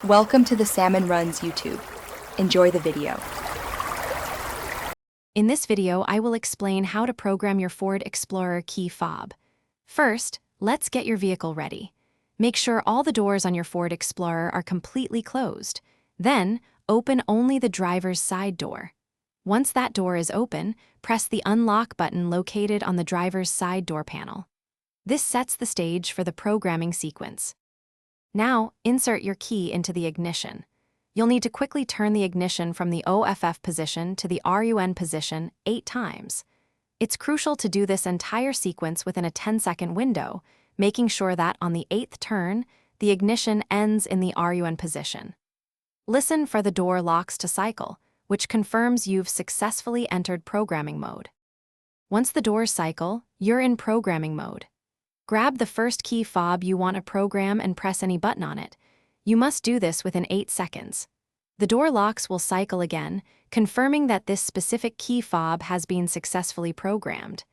Welcome to the Salmon Runs YouTube. Enjoy the video. In this video, I will explain how to program your Ford Explorer key fob. First, let's get your vehicle ready. Make sure all the doors on your Ford Explorer are completely closed. Then, open only the driver's side door. Once that door is open, press the unlock button located on the driver's side door panel. This sets the stage for the programming sequence. Now, insert your key into the ignition. You'll need to quickly turn the ignition from the OFF position to the RUN position 8 times. It's crucial to do this entire sequence within a 10-second window, making sure that on the 8th turn, the ignition ends in the RUN position. Listen for the door locks to cycle, which confirms you've successfully entered programming mode. Once the doors cycle, you're in programming mode. Grab the first key fob you want to program and press any button on it. You must do this within 8 seconds. The door locks will cycle again, confirming that this specific key fob has been successfully programmed.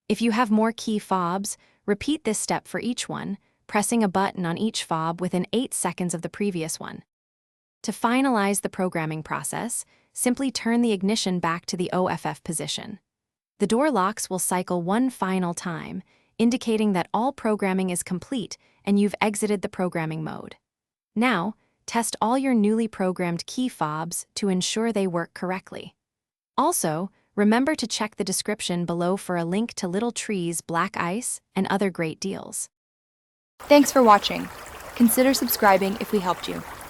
If you have more key fobs, repeat this step for each one, pressing a button on each fob within 8 seconds of the previous one. To finalize the programming process, simply turn the ignition back to the OFF position. The door locks will cycle one final time, indicating that all programming is complete and you've exited the programming mode. Now, test all your newly programmed key fobs to ensure they work correctly. Also, remember to check the description below for a link to Little Tree's Black Ice and other great deals. Thanks for watching. Consider subscribing if we helped you.